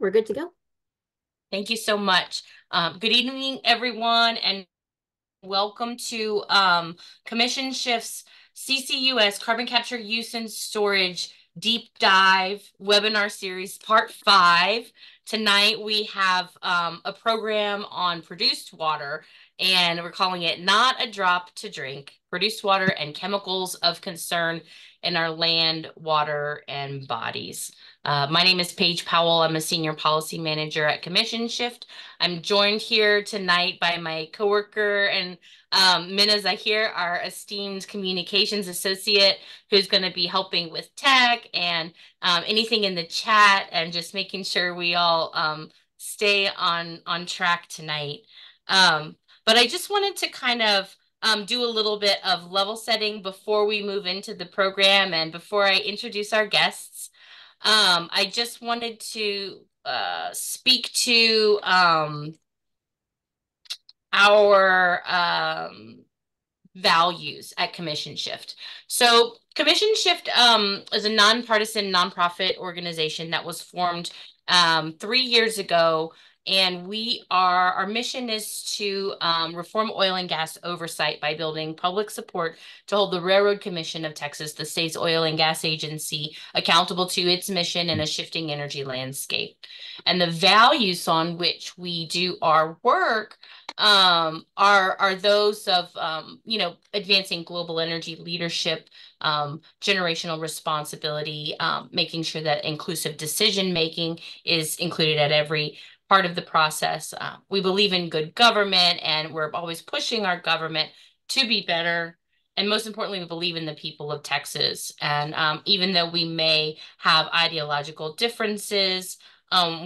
we're good to go. Thank you so much. Good evening, everyone, and welcome to Commission Shift's CCUS Carbon Capture Use and Storage Deep Dive Webinar Series Part 5. Tonight we have a program on produced water, and we're calling it Not a Drop to Drink, Produced Water and Chemicals of Concern in Our Land, Water, and Bodies. My name is Paige Powell. I'm a Senior Policy Manager at Commission Shift. I'm joined here tonight by my coworker and Minna Zahir, our esteemed communications associate, who's going to be helping with tech and anything in the chat and just making sure we all stay on track tonight. But I just wanted to kind of do a little bit of level setting before we move into the program and before I introduce our guests. I just wanted to speak to our values at Commission Shift. So Commission Shift is a nonpartisan nonprofit organization that was formed 3 years ago. And our mission is to reform oil and gas oversight by building public support to hold the Railroad Commission of Texas, the state's oil and gas agency, accountable to its mission in a shifting energy landscape. And the values on which we do our work are those of advancing global energy leadership, generational responsibility, making sure that inclusive decision making is included at every part of the process. We believe in good government, and we're always pushing our government to be better. And most importantly, we believe in the people of Texas. And even though we may have ideological differences,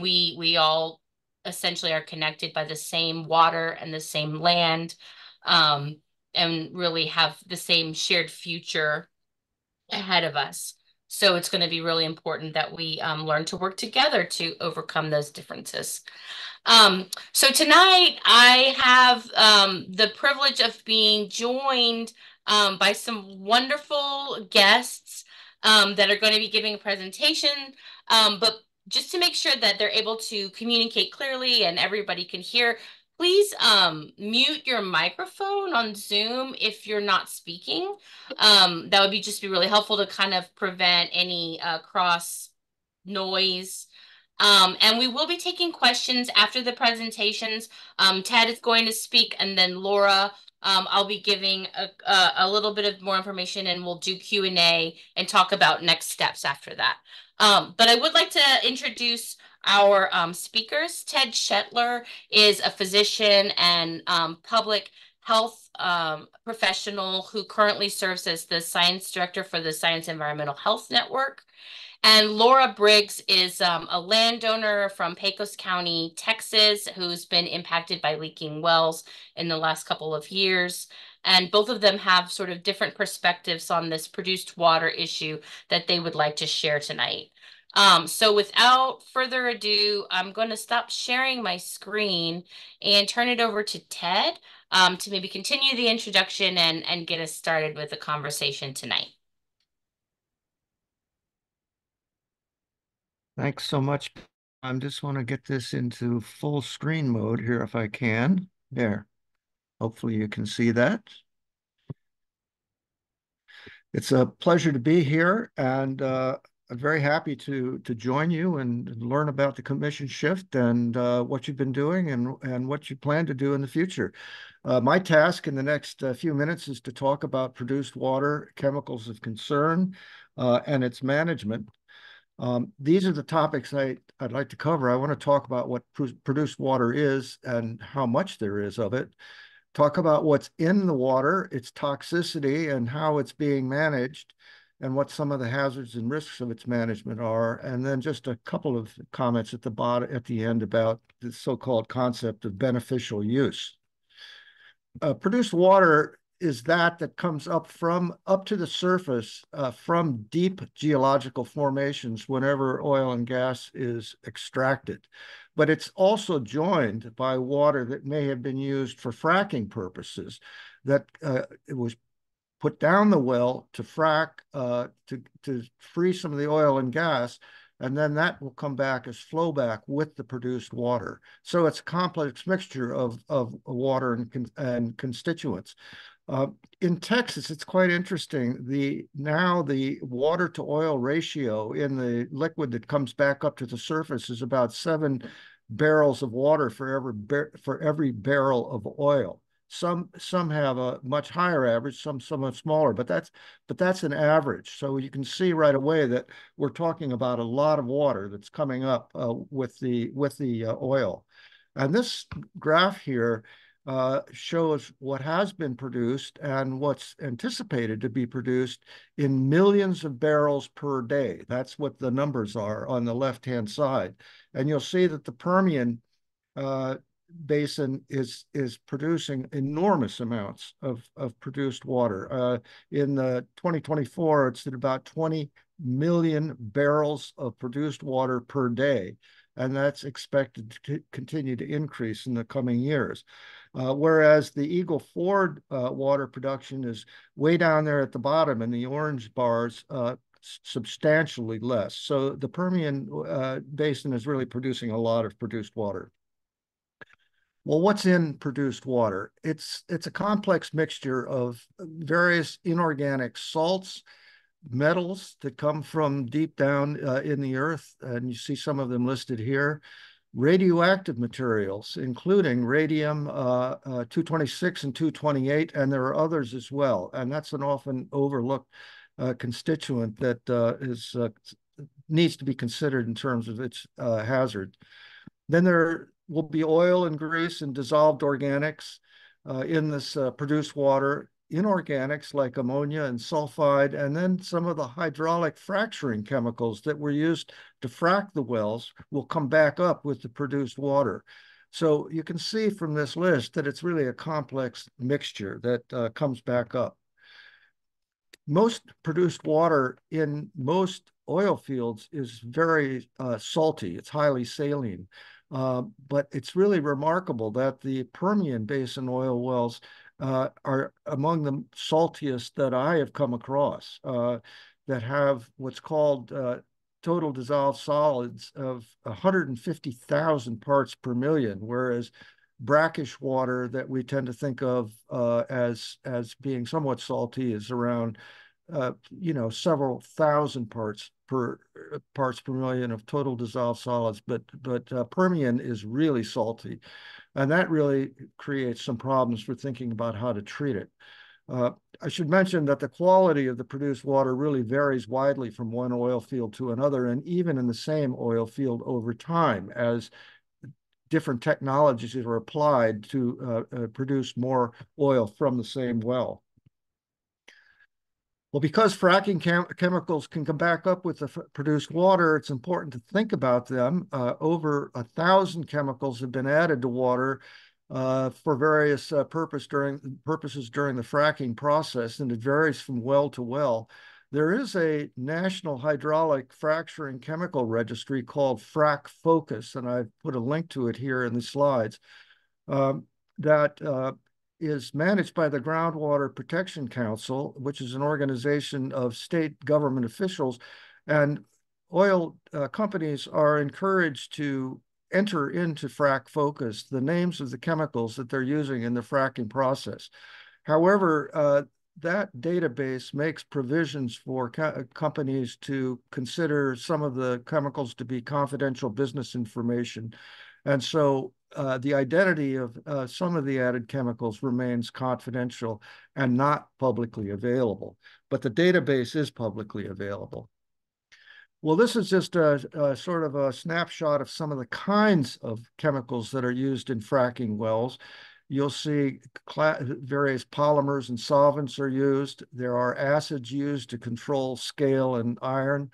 we all essentially are connected by the same water and the same land, and really have the same shared future ahead of us. So it's going to be really important that we learn to work together to overcome those differences. So tonight I have the privilege of being joined by some wonderful guests that are going to be giving a presentation. But just to make sure that they're able to communicate clearly and everybody can hear, please mute your microphone on Zoom if you're not speaking. That would be really helpful to kind of prevent any cross noise. And we will be taking questions after the presentations. Ted is going to speak, and then Laura, I'll be giving a little bit of more information, and we'll do Q&A and talk about next steps after that. But I would like to introduce our speakers. Ted Schettler is a physician and public health professional who currently serves as the science director for the Science Environmental Health Network. And Laura Briggs is a landowner from Pecos County, Texas, who's been impacted by leaking wells in the last couple of years. And both of them have sort of different perspectives on this produced water issue that they would like to share tonight. So without further ado, I'm going to stop sharing my screen and turn it over to Ted to maybe continue the introduction and get us started with the conversation tonight. Thanks so much. I just want to get this into full screen mode here if I can. There. Hopefully you can see that. It's a pleasure to be here, and I'm very happy to join you and learn about the Commission Shift and what you've been doing and what you plan to do in the future. My task in the next few minutes is to talk about produced water, chemicals of concern, and its management. These are the topics I'd like to cover. I want to talk about what produced water is and how much there is of it. Talk about what's in the water, its toxicity, and how it's being managed, and what some of the hazards and risks of its management are. And then just a couple of comments at the end about the so-called concept of beneficial use. Produced water is that comes up to the surface from deep geological formations whenever oil and gas is extracted. But it's also joined by water that may have been used for fracking purposes, that it was put down the well to frack, to free some of the oil and gas, and then that will come back as flowback with the produced water. So it's a complex mixture of water and constituents. Uh, in Texas, it's quite interesting. Now the water to oil ratio in the liquid that comes back up to the surface is about 7 barrels of water for every barrel of oil. Some have a much higher average, some somewhat smaller, but that's an average. So you can see right away that we're talking about a lot of water that's coming up with the oil. And this graph here shows what has been produced and what's anticipated to be produced in millions of barrels per day. That's what the numbers are on the left-hand side. And you'll see that the Permian uh, basin is producing enormous amounts of produced water. In 2024, it's at about 20 million barrels of produced water per day, and that's expected to continue to increase in the coming years. Whereas the Eagle Ford water production is way down there at the bottom in the orange bars, substantially less. So the Permian basin is really producing a lot of produced water. Well, what's in produced water? It's a complex mixture of various inorganic salts, metals that come from deep down in the earth, and you see some of them listed here. Radioactive materials, including radium 226 and 228, and there are others as well. And that's an often overlooked constituent that needs to be considered in terms of its hazard. Then there will be oil and grease and dissolved organics in this produced water, inorganics like ammonia and sulfide, and then some of the hydraulic fracturing chemicals that were used to frack the wells will come back up with the produced water. So you can see from this list that it's really a complex mixture that comes back up. Most produced water in most oil fields is very salty. It's highly saline. But it's really remarkable that the Permian Basin oil wells are among the saltiest that I have come across, that have what's called total dissolved solids of 150,000 parts per million, whereas brackish water that we tend to think of as being somewhat salty is around several thousand parts per million of total dissolved solids, but Permian is really salty, and that really creates some problems for thinking about how to treat it. I should mention that the quality of the produced water really varies widely from one oil field to another, and even in the same oil field over time, as different technologies are applied to produce more oil from the same well. Well, because fracking chemicals can come back up with the produced water, it's important to think about them. Over 1,000 chemicals have been added to water for various purposes during the fracking process, and it varies from well to well. There is a national hydraulic fracturing chemical registry called Frac Focus, and I've put a link to it here in the slides, that is managed by the Groundwater Protection Council, which is an organization of state government officials. And oil companies are encouraged to enter into Frac Focus the names of the chemicals that they're using in the fracking process. However, that database makes provisions for companies to consider some of the chemicals to be confidential business information. And so the identity of some of the added chemicals remains confidential and not publicly available, but the database is publicly available. Well, this is just a sort of a snapshot of some of the kinds of chemicals that are used in fracking wells. You'll see various polymers and solvents are used. There are acids used to control scale and iron.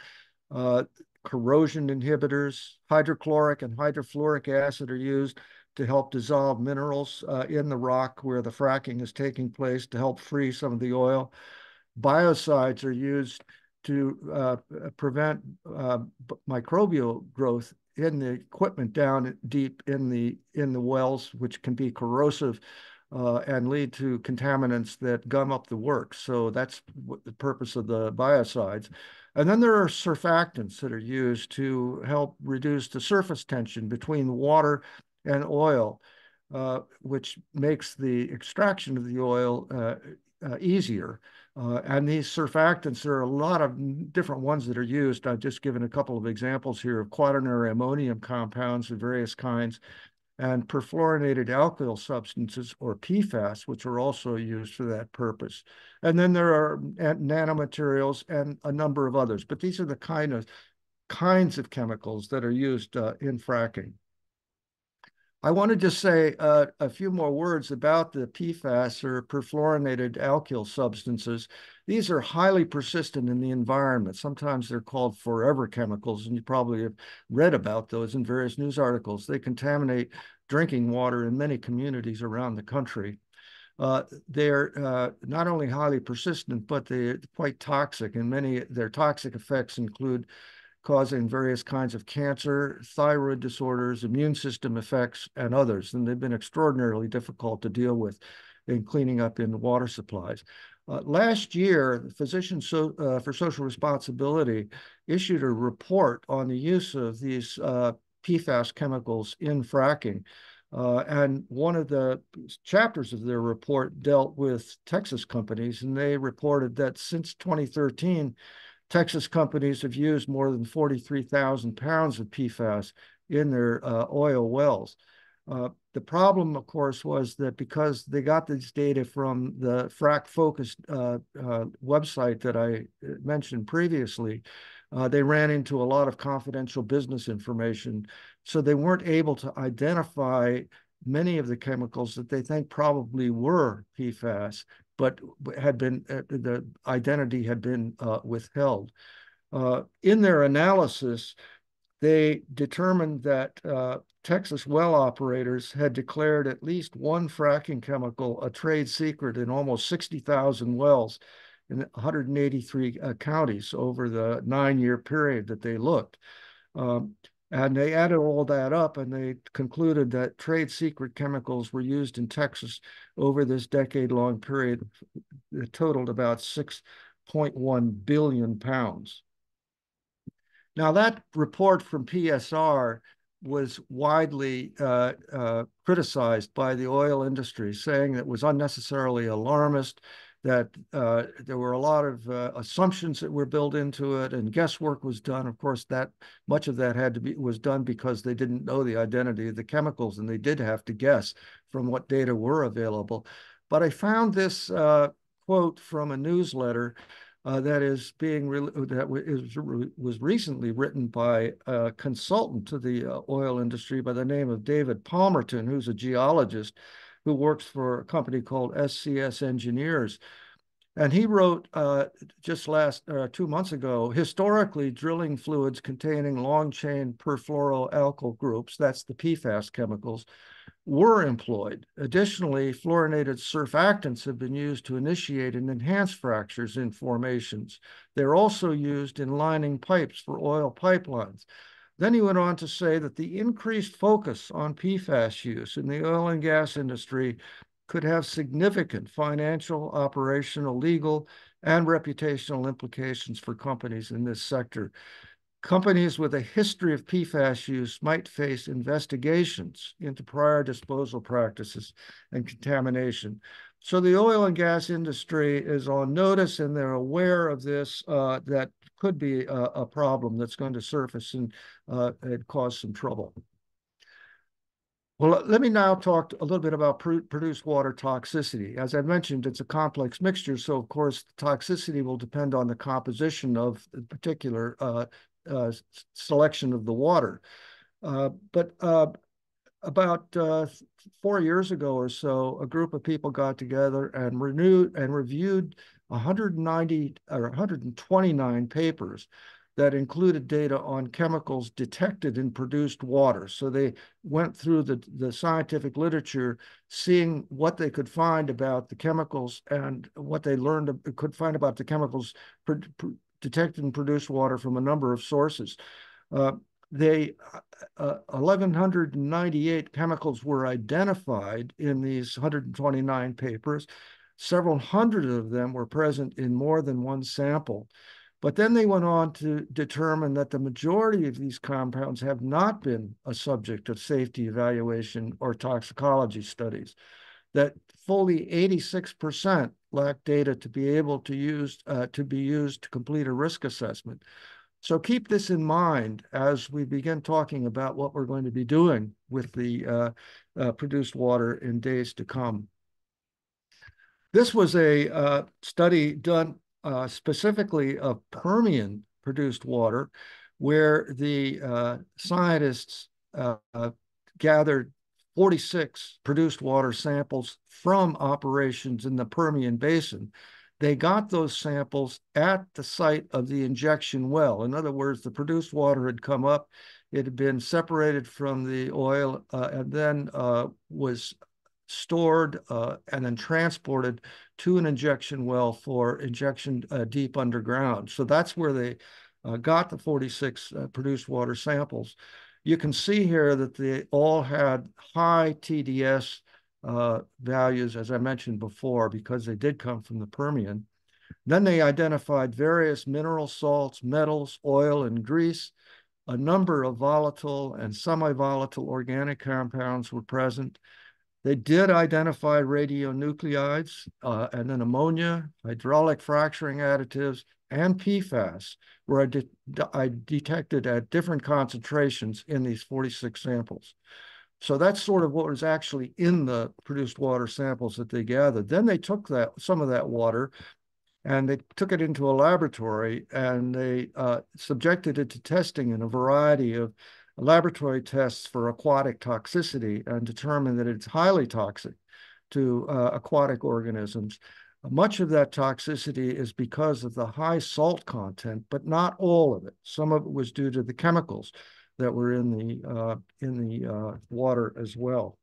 Corrosion inhibitors, hydrochloric and hydrofluoric acid are used to help dissolve minerals in the rock where the fracking is taking place to help free some of the oil. Biocides are used to prevent microbial growth in the equipment down deep in the wells, which can be corrosive and lead to contaminants that gum up the works. So that's what the purpose of the biocides. And then there are surfactants that are used to help reduce the surface tension between water and oil, which makes the extraction of the oil easier. And these surfactants, there are a lot of different ones that are used. I've just given a couple of examples here of quaternary ammonium compounds of various kinds and perfluorinated alkyl substances, or PFAS, which are also used for that purpose. And then there are nanomaterials and a number of others, but these are the kinds of chemicals that are used in fracking. I want to just say a few more words about the PFAS, or perfluorinated alkyl substances. These are highly persistent in the environment. Sometimes they're called forever chemicals, and you probably have read about those in various news articles. They contaminate drinking water in many communities around the country. They're not only highly persistent, but they're quite toxic, and their toxic effects include causing various kinds of cancer, thyroid disorders, immune system effects, and others. And they've been extraordinarily difficult to deal with in cleaning up in water supplies. Last year, the Physicians for Social Responsibility issued a report on the use of these PFAS chemicals in fracking. And one of the chapters of their report dealt with Texas companies, and they reported that since 2013, Texas companies have used more than 43,000 pounds of PFAS in their oil wells. The problem, of course, was that because they got this data from the frac focused website that I mentioned previously, they ran into a lot of confidential business information. So they weren't able to identify many of the chemicals that they think probably were PFAS, but the identity had been withheld. In their analysis, they determined that Texas well operators had declared at least one fracking chemical a trade secret in almost 60,000 wells in 183 counties over the 9-year period that they looked. And they added all that up, and they concluded that trade secret chemicals were used in Texas over this decade-long period that totaled about 6.1 billion pounds. Now, that report from PSR was widely criticized by the oil industry, saying that it was unnecessarily alarmist, that there were a lot of assumptions that were built into it, and guesswork was done. Of course, that much of that was done because they didn't know the identity of the chemicals, and they did have to guess from what data were available. But I found this quote from a newsletter that was recently written by a consultant to the oil industry by the name of David Palmerton, who's a geologist who works for a company called SCS Engineers. And he wrote just 2 months ago, historically, drilling fluids containing long-chain perfluoroalkyl groups, that's the PFAS chemicals, were employed. Additionally, fluorinated surfactants have been used to initiate and enhance fractures in formations. They're also used in lining pipes for oil pipelines. Then he went on to say that the increased focus on PFAS use in the oil and gas industry could have significant financial, operational, legal, and reputational implications for companies in this sector. Companies with a history of PFAS use might face investigations into prior disposal practices and contamination. So the oil and gas industry is on notice, and they're aware of this, that could be a problem that's going to surface and cause some trouble. Well, let me now talk a little bit about produced water toxicity. As I mentioned, it's a complex mixture, so of course, the toxicity will depend on the composition of the particular selection of the water. But about 4 years ago or so, a group of people got together and reviewed 190 or 129 papers that included data on chemicals detected in produced water. So they went through the scientific literature, seeing what they could find about the chemicals and what they could find about the chemicals detected in produced water from a number of sources. 1,198 chemicals were identified in these 129 papers. Several hundred of them were present in more than one sample. But then they went on to determine that the majority of these compounds have not been a subject of safety evaluation or toxicology studies, that fully 86% lack data to be able to be used to complete a risk assessment. So keep this in mind as we begin talking about what we're going to be doing with the produced water in days to come. This was a study done specifically of Permian produced water, where the scientists gathered 46 produced water samples from operations in the Permian Basin. They got those samples at the site of the injection well. In other words, the produced water had come up, it had been separated from the oil, and then was stored and then transported to an injection well for injection deep underground. So that's where they got the 46 produced water samples. You can see here that they all had high TDS values, as I mentioned before, because they did come from the Permian. Then they identified various mineral salts, metals, oil, and grease. A number of volatile and semi-volatile organic compounds were present. They did identify radionuclides and then ammonia, hydraulic fracturing additives, and PFAS were detected at different concentrations in these 46 samples. So that's sort of what was actually in the produced water samples that they gathered. Then they took some of that water and they took it into a laboratory and they subjected it to testing in a variety of laboratory tests for aquatic toxicity and determined that it's highly toxic to aquatic organisms. Much of that toxicity is because of the high salt content, but not all of it. Some of it was due to the chemicals that were in the water as well.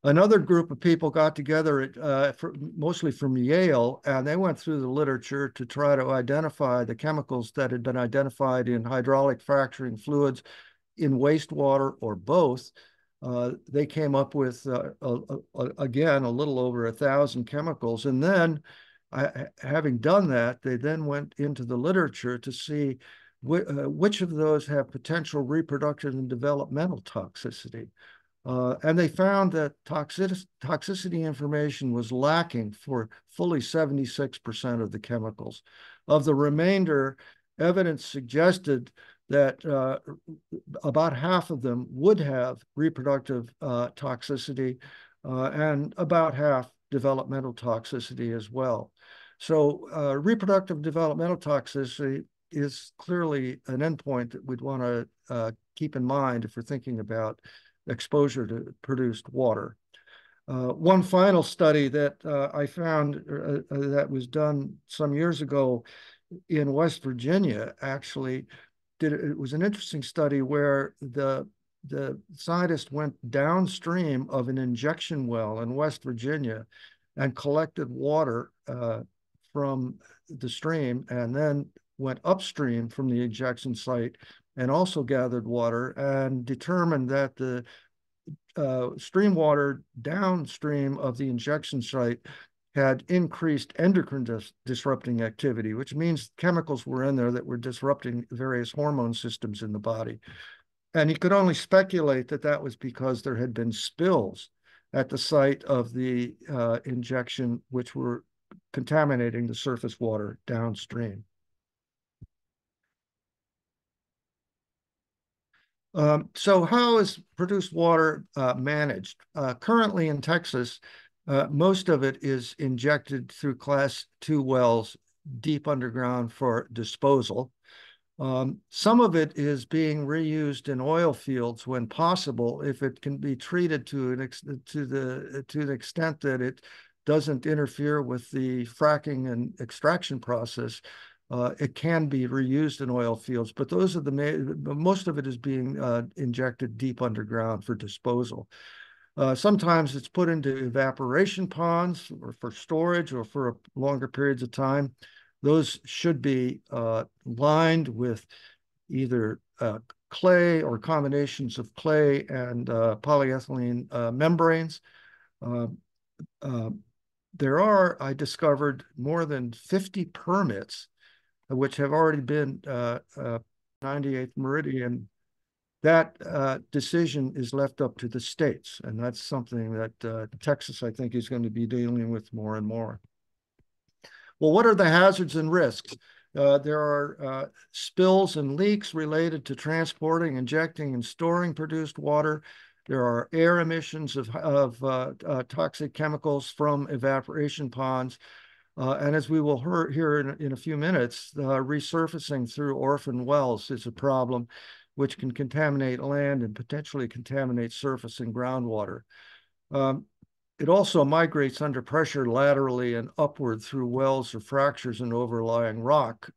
Another group of people got together, mostly from Yale, and they went through the literature to try to identify the chemicals that had been identified in hydraulic fracturing fluids, in wastewater, or both. They came up with, again, a little over 1,000 chemicals. And then, having done that, they then went into the literature to see which of those have potential reproductive and developmental toxicity. And they found that toxicity information was lacking for fully 76% of the chemicals. Of the remainder, evidence suggested that about half of them would have reproductive toxicity and about half developmental toxicity as well. So reproductive developmental toxicity is clearly an endpoint that we'd want to keep in mind if we're thinking about exposure to produced water. One final study that I found that was done some years ago in West Virginia actually it was an interesting study where the scientist went downstream of an injection well in West Virginia and collected water from the stream and then went upstream from the injection site and also gathered water and determined that the stream water downstream of the injection site had increased endocrine disrupting activity, which means chemicals were in there that were disrupting various hormone systems in the body. And you could only speculate that that was because there had been spills at the site of the injection, which were contaminating the surface water downstream. So how is produced water managed? Currently in Texas, most of it is injected through Class 2 wells deep underground for disposal. Some of it is being reused in oil fields when possible, if it can be treated to an extent that it doesn't interfere with the fracking and extraction process. It can be reused in oil fields, but those are most of it is being injected deep underground for disposal. Sometimes it's put into evaporation ponds or for storage or for longer periods of time. Those should be lined with either clay or combinations of clay and polyethylene membranes. There are, I discovered, more than 50 permits which have already been 98th meridian, that decision is left up to the states. And that's something that Texas, I think, is going to be dealing with more and more. Well, what are the hazards and risks? There are spills and leaks related to transporting, injecting, and storing produced water. There are air emissions of toxic chemicals from evaporation ponds. And as we will hear in a few minutes, resurfacing through orphan wells is a problem which can contaminate land and potentially contaminate surface and groundwater. It also migrates under pressure laterally and upward through wells or fractures in overlying rock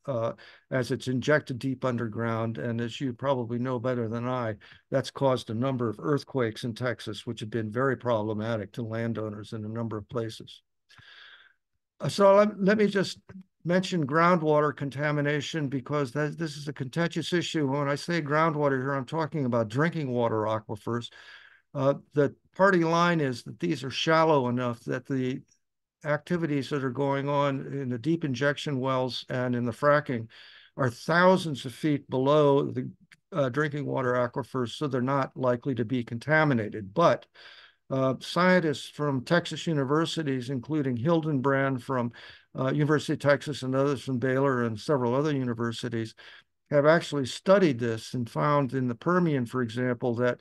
as it's injected deep underground. And as you probably know better than I, that's caused a number of earthquakes in Texas, which have been very problematic to landowners in a number of places. So let me just mention groundwater contamination, because this is a contentious issue. When I say groundwater here, I'm talking about drinking water aquifers. The party line is that these are shallow enough that the activities that are going on in the deep injection wells and in the fracking are thousands of feet below the drinking water aquifers, so they're not likely to be contaminated. But scientists from Texas universities, including Hildenbrand from University of Texas and others from Baylor and several other universities, have actually studied this and found in the Permian, for example, that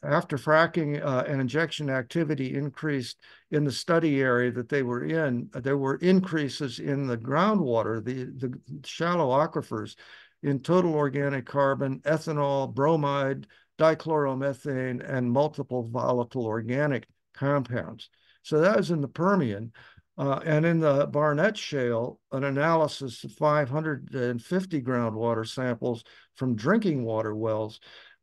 after fracking and injection activity increased in the study area that they were in, there were increases in the groundwater, the shallow aquifers, in total organic carbon, ethanol, bromide, dichloromethane, and multiple volatile organic compounds. So that was in the Permian. And in the Barnett Shale, an analysis of 550 groundwater samples from drinking water wells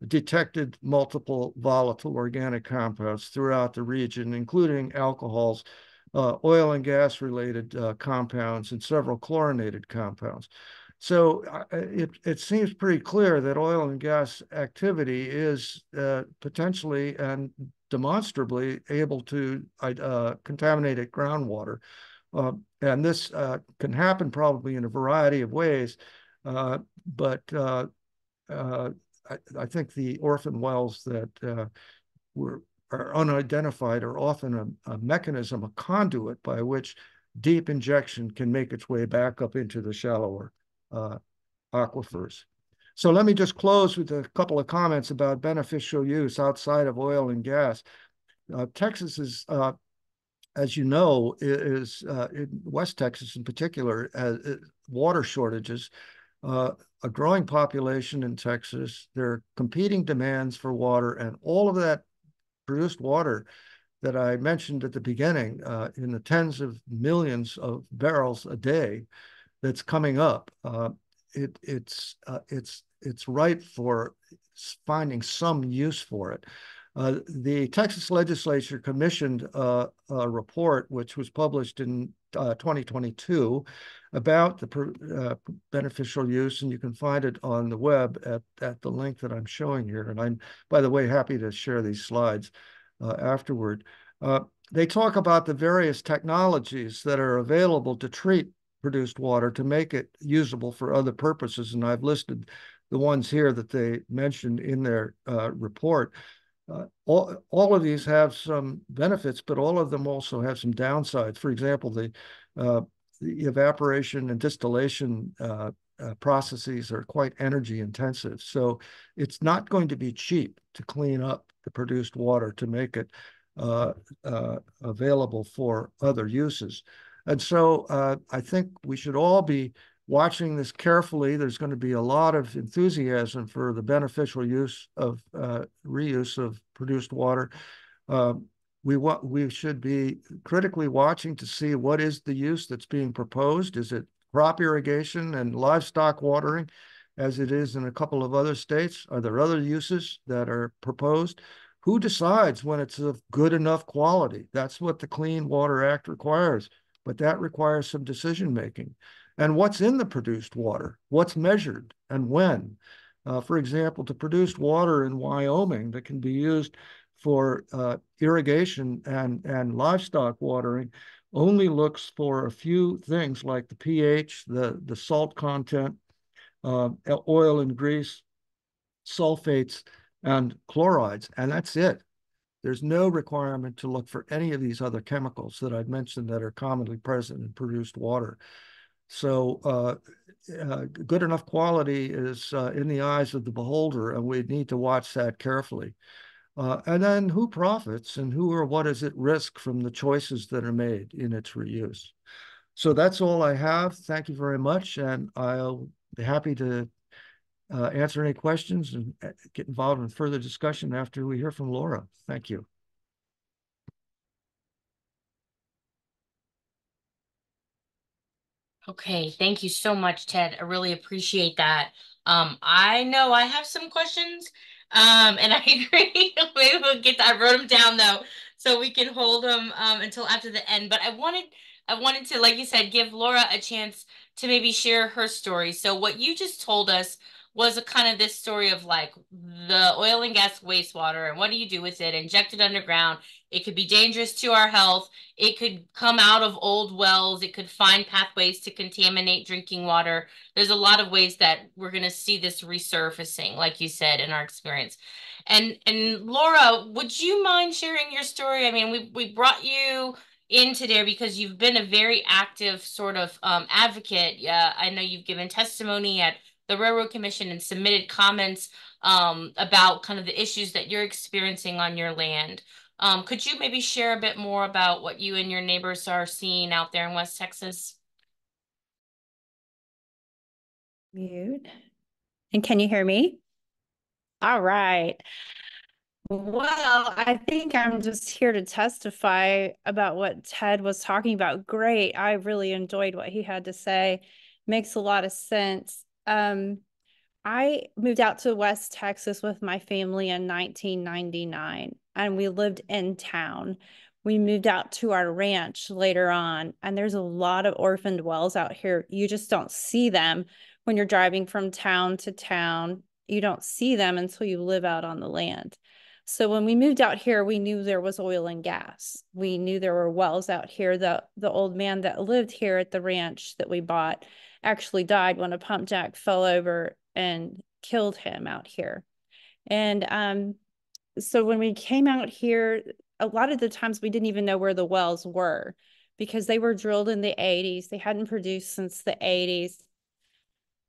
detected multiple volatile organic compounds throughout the region, including alcohols, oil and gas related compounds, and several chlorinated compounds. So it seems pretty clear that oil and gas activity is potentially and demonstrably able to contaminate groundwater. And this can happen probably in a variety of ways, but I think the orphan wells that are unidentified are often a mechanism, a conduit by which deep injection can make its way back up into the shallower aquifers. So let me just close with a couple of comments about beneficial use outside of oil and gas. Texas is, as you know, is in West Texas in particular, water shortages, a growing population in Texas. There are competing demands for water, and all of that produced water that I mentioned at the beginning, in the tens of millions of barrels a day that's coming up, it's ripe for finding some use for it. The Texas legislature commissioned a report, which was published in 2022, about the beneficial use, and you can find it on the web at the link that I'm showing here. And I'm, by the way, happy to share these slides afterward. They talk about the various technologies that are available to treat produced water to make it usable for other purposes, and I've listed the ones here that they mentioned in their report. All of these have some benefits, but all of them also have some downsides. For example, the evaporation and distillation processes are quite energy intensive. So it's not going to be cheap to clean up the produced water to make it available for other uses. And so I think we should all be watching this carefully. There's going to be a lot of enthusiasm for the beneficial use of reuse of produced water. We should be critically watching to see what is the use that's being proposed. Is it crop irrigation and livestock watering, as it is in a couple of other states? Are there other uses that are proposed? Who decides when it's of good enough quality? That's what the Clean Water Act requires, but that requires some decision making. And what's in the produced water? What's measured and when? For example, the produced water in Wyoming that can be used for irrigation and livestock watering only looks for a few things like the pH, the salt content, oil and grease, sulfates, and chlorides, and that's it. There's no requirement to look for any of these other chemicals that I've mentioned that are commonly present in produced water. So good enough quality is in the eyes of the beholder, and we need to watch that carefully. And then who profits and who or what is at risk from the choices that are made in its reuse. So that's all I have. Thank you very much, and I'll be happy to answer any questions and get involved in further discussion after we hear from Laura. Thank you. Okay, thank you so much, Ted. I really appreciate that. I know I have some questions, and I agree. Maybe we'll get I wrote them down though, so we can hold them until after the end. But I wanted to, like you said, give Laura a chance to maybe share her story. So what you just told us was a kind of this story of like the oil and gas wastewater and what do you do with it? Inject it underground. It could be dangerous to our health. It could come out of old wells. It could find pathways to contaminate drinking water. There's a lot of ways that we're going to see this resurfacing, like you said, in our experience. And Laura, would you mind sharing your story? I mean, we brought you in today because you've been a very active sort of advocate. Yeah, I know you've given testimony at the Railroad Commission and submitted comments about kind of the issues that you're experiencing on your land. Could you maybe share a bit more about what you and your neighbors are seeing out there in West Texas? Mute. And can you hear me? All right. Well, I think I'm just here to testify about what Ted was talking about. Great. I really enjoyed what he had to say. Makes a lot of sense. I moved out to West Texas with my family in 1999, and we lived in town. We moved out to our ranch later on, and there's a lot of orphaned wells out here. You just don't see them when you're driving from town to town. You don't see them until you live out on the land. So when we moved out here, we knew there was oil and gas. We knew there were wells out here. The old man that lived here at the ranch that we bought actually died when a pump jack fell over and killed him out here. And so when we came out here, a lot of the times we didn't even know where the wells were because they were drilled in the 80s. They hadn't produced since the 80s.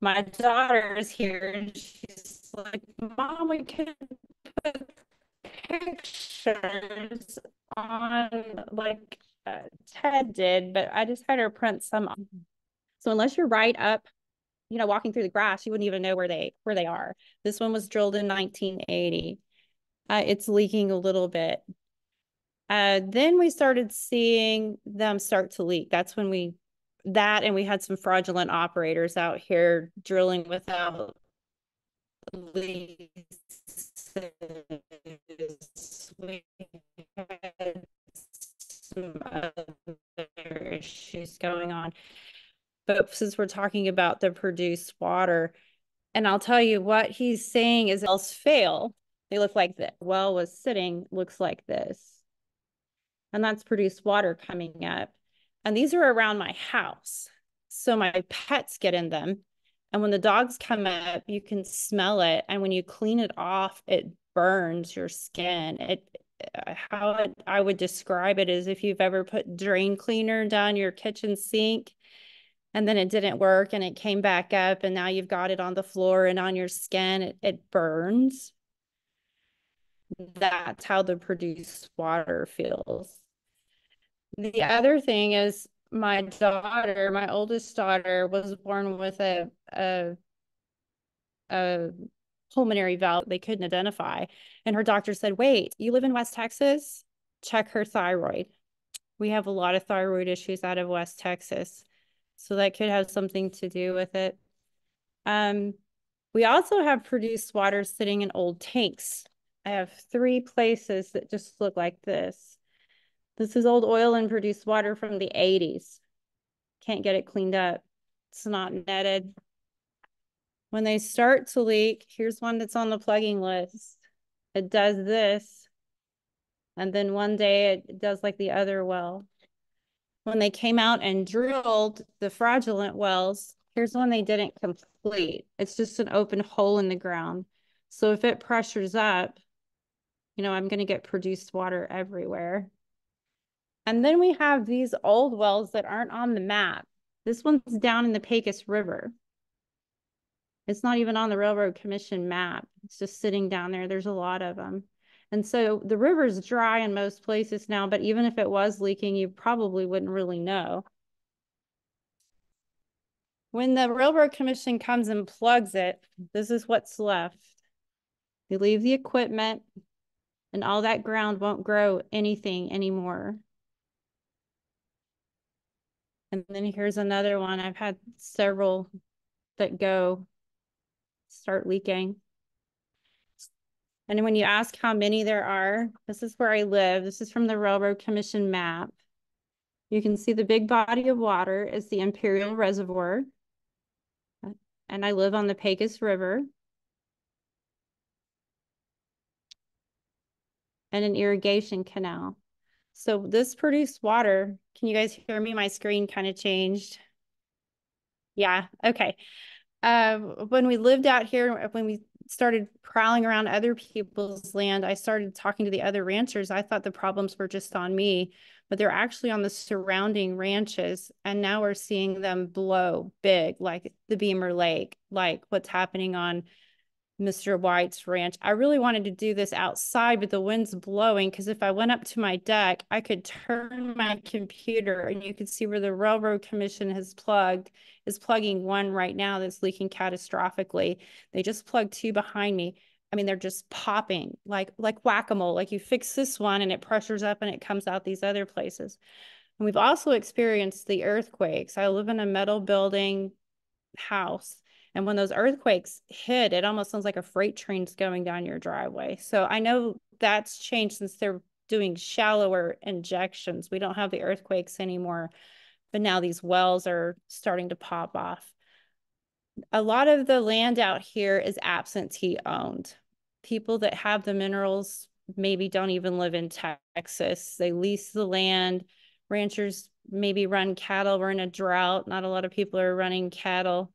My daughter is here and she's like, Mom, we can put pictures on like Ted did, but I just had her print some. So unless you're right up, walking through the grass, you wouldn't even know where they are. This one was drilled in 1980. It's leaking a little bit. Then we started seeing them start to leak. That's when we had some fraudulent operators out here drilling without leases. We had some other issues going on. But since we're talking about the produced water, and I'll tell you what he's saying is wells fail. They look like the well was sitting, looks like this. And that's produced water coming up. And these are around my house. So my pets get in them. And when the dogs come up, you can smell it. And when you clean it off, it burns your skin. I would describe it is if you've ever put drain cleaner down your kitchen sink and then it didn't work and it came back up and now you've got it on the floor and on your skin, it burns. That's how the produced water feels. The other thing is my oldest daughter was born with a pulmonary valve they couldn't identify. And her doctor said, wait, you live in West Texas? Check her thyroid. We have a lot of thyroid issues out of West Texas. So that could have something to do with it. We also have produced water sitting in old tanks. I have 3 places that just look like this. This is old oil and produced water from the 80s. Can't get it cleaned up. It's not netted. When they start to leak, here's one that's on the plugging list. It does this. And then one day it does like the other well. when they came out and drilled the fraudulent wells, here's one they didn't complete. It's just an open hole in the ground. So if it pressures up, you know, I'm going to get produced water everywhere. And then we have these old wells that aren't on the map. This one's down in the Pecos River. It's not even on the Railroad Commission map. It's just sitting down there. There's a lot of them. And so the river's dry in most places now, but even if it was leaking, you probably wouldn't really know. When the Railroad Commission comes and plugs it, this is what's left. They leave the equipment, and all that ground won't grow anything anymore. And then here's another one. I've had several that start leaking. And when you ask how many there are, this is where I live. This is from the Railroad Commission map. You can see the big body of water is the Imperial Reservoir. And I live on the Pecos River. And an irrigation canal. So this produced water, can you guys hear me? My screen kind of changed. Yeah, okay. When we lived out here, when we started prowling around other people's land, I started talking to the other ranchers. I thought the problems were just on me, but they're actually on the surrounding ranches. And now we're seeing them blow big, like the Beamer Lake, like what's happening on Mr. White's ranch. I really wanted to do this outside, but the wind's blowing, because if I went up to my deck, I could turn my computer and you could see where the Railroad Commission is plugging one right now that's leaking catastrophically. They just plugged two behind me. I mean, they're just popping like whack-a-mole. Like you fix this one and it pressures up and it comes out these other places. And we've also experienced the earthquakes. I live in a metal building house. And when those earthquakes hit, it almost sounds like a freight train's going down your driveway. So I know that's changed since they're doing shallower injections. We don't have the earthquakes anymore, but now these wells are starting to pop off. A lot of the land out here is absentee owned. People that have the minerals maybe don't even live in Texas. They lease the land. Ranchers maybe run cattle. We're in a drought. Not a lot of people are running cattle.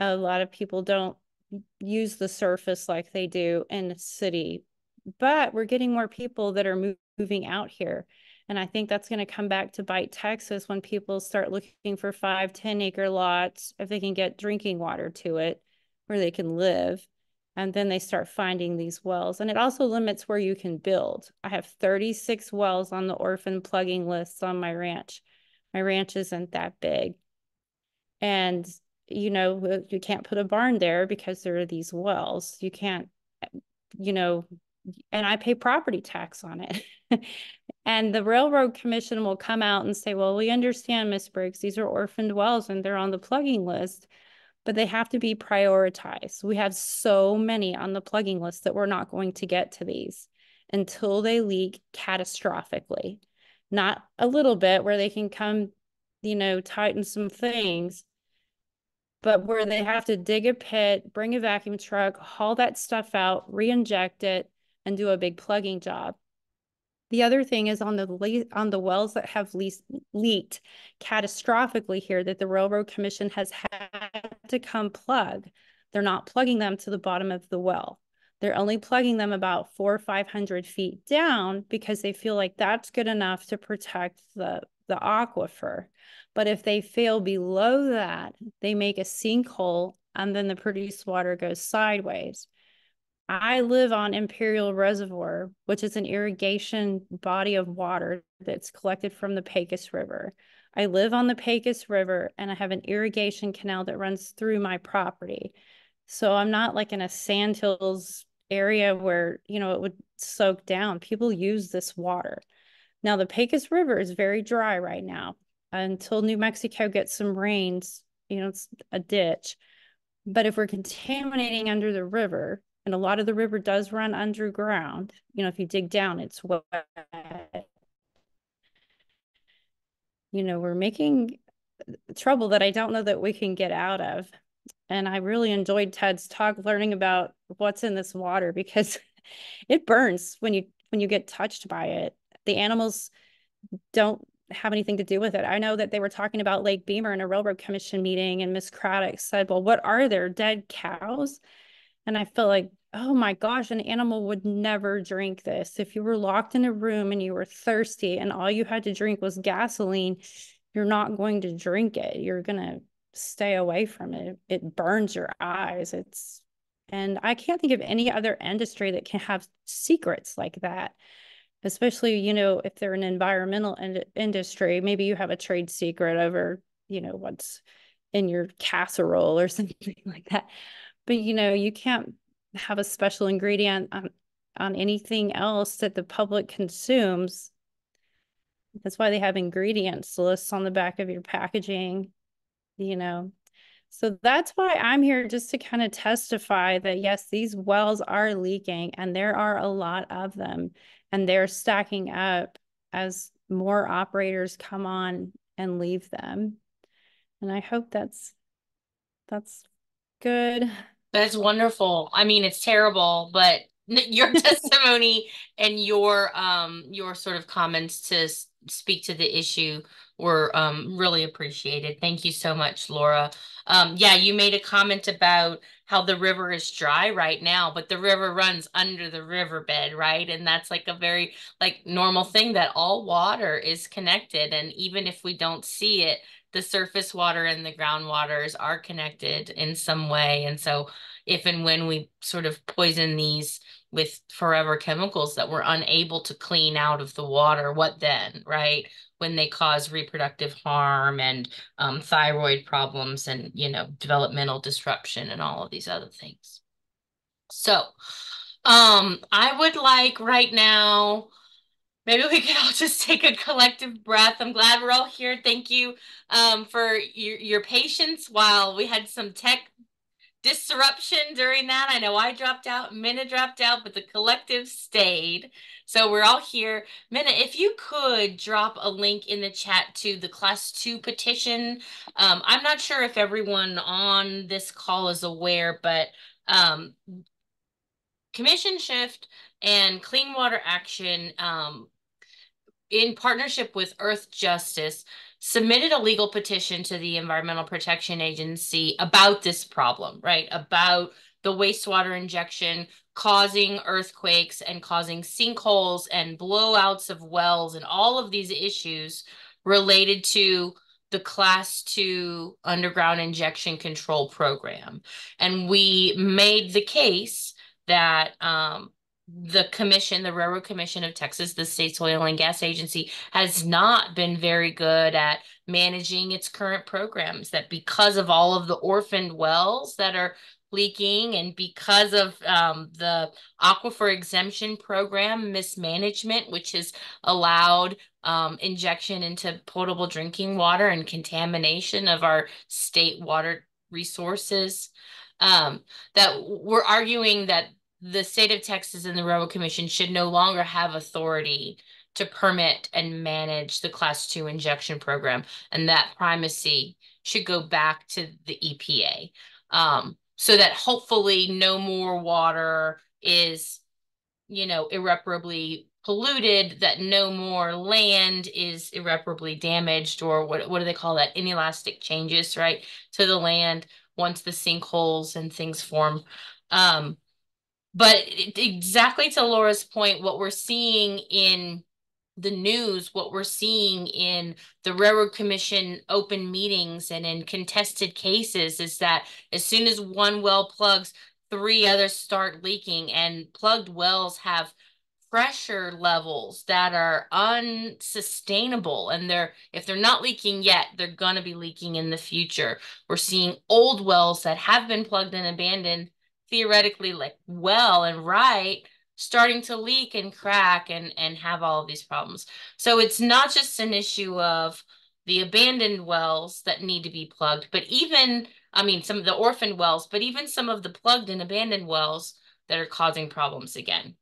A lot of people don't use the surface like they do in the city, but we're getting more people that are moving out here. And I think that's going to come back to bite Texas when people start looking for 5-10 acre lots, if they can get drinking water to it, where they can live. And then they start finding these wells. And it also limits where you can build. I have 36 wells on the orphan plugging lists on my ranch. My ranch isn't that big. And you know, you can't put a barn there because there are these wells. You can't, you know, and I pay property tax on it. And the Railroad Commission will come out and say, well, we understand, Ms. Briggs, these are orphaned wells and they're on the plugging list, but they have to be prioritized. We have so many on the plugging list that we're not going to get to these until they leak catastrophically. Not a little bit where they can come, you know, tighten some things, but where they have to dig a pit, bring a vacuum truck, haul that stuff out, re-inject it, and do a big plugging job. The other thing is on the wells that have leaked catastrophically here that the Railroad Commission has had to come plug. They're not plugging them to the bottom of the well. They're only plugging them about 400 or 500 feet down because they feel like that's good enough to protect the aquifer. But if they fail below that, they make a sinkhole and then the produced water goes sideways. I live on Imperial Reservoir, which is an irrigation body of water that's collected from the Pecos River. I live on the Pecos River and I have an irrigation canal that runs through my property. So I'm not like in a sandhills area where, you know, it would soak down. People use this water. Now, the Pecos River is very dry right now. Until New Mexico gets some rains, you know, it's a ditch. But if we're contaminating under the river, and a lot of the river does run underground, you know, if you dig down, it's wet. You know, we're making trouble that I don't know that we can get out of. And I really enjoyed Ted's talk, learning about what's in this water, because it burns when you get touched by it. The animals don't have anything to do with it. I know that they were talking about Lake Beamer in a railroad commission meeting, and Miss Craddock said, well, what are there, dead cows? And I feel like, oh my gosh, an animal would never drink this. If you were locked in a room and you were thirsty and all you had to drink was gasoline, you're not going to drink it. You're going to stay away from it. It burns your eyes. And I can't think of any other industry that can have secrets like that, especially, if they're an environmental industry. Maybe you have a trade secret over, what's in your casserole or something like that. But, you can't have a special ingredient on anything else that the public consumes. That's why they have ingredients lists on the back of your packaging, you know. So that's why I'm here, just to kind of testify that, yes, these wells are leaking and there are a lot of them, and they're stacking up as more operators come on and leave them. And I hope that's good. That's wonderful. I mean, it's terrible, but your testimony and your sort of comments to speak to the issue were really appreciated. Thank you so much, Laura. Yeah, you made a comment about how the river is dry right now, but the river runs under the riverbed, right? And that's like a very normal thing, that all water is connected. And even if we don't see it, the surface water and the groundwaters are connected in some way. And so if and when we sort of poison these with forever chemicals that we're unable to clean out of the water, what then, right? When they cause reproductive harm and thyroid problems and, developmental disruption and all of these other things. So I would like right now, maybe we could all just take a collective breath. I'm glad we're all here. Thank you for your patience while we had some tech disruption during that. I know I dropped out, Minna dropped out, but the collective stayed. So we're all here. Minna, if you could drop a link in the chat to the Class 2 petition. I'm not sure if everyone on this call is aware, but Commission Shift and Clean Water Action, in partnership with Earth Justice, submitted a legal petition to the Environmental Protection Agency about this problem, right? About the wastewater injection causing earthquakes and causing sinkholes and blowouts of wells and all of these issues related to the Class 2 underground injection control program. And we made the case that the commission, the Railroad Commission of Texas, the state's oil and gas agency, has not been very good at managing its current programs, that because of all of the orphaned wells that are leaking and because of the aquifer exemption program mismanagement, which has allowed injection into potable drinking water and contamination of our state water resources, that we're arguing that the state of Texas and the Railroad Commission should no longer have authority to permit and manage the Class 2 injection program, and that primacy should go back to the EPA, so that hopefully no more water is, irreparably polluted, that no more land is irreparably damaged, or what do they call that? Inelastic changes, right, to the land once the sinkholes and things form. But exactly to Laura's point, what we're seeing in the news, what we're seeing in the Railroad Commission open meetings and in contested cases is that as soon as one well plugs, 3 others start leaking, and plugged wells have pressure levels that are unsustainable, and if they're not leaking yet, they're going to be leaking in the future. We're seeing old wells that have been plugged and abandoned, theoretically well and right, starting to leak and crack and have all of these problems. So it's not just an issue of the abandoned wells that need to be plugged, but even, some of the orphaned wells, but even some of the plugged and abandoned wells that are causing problems again.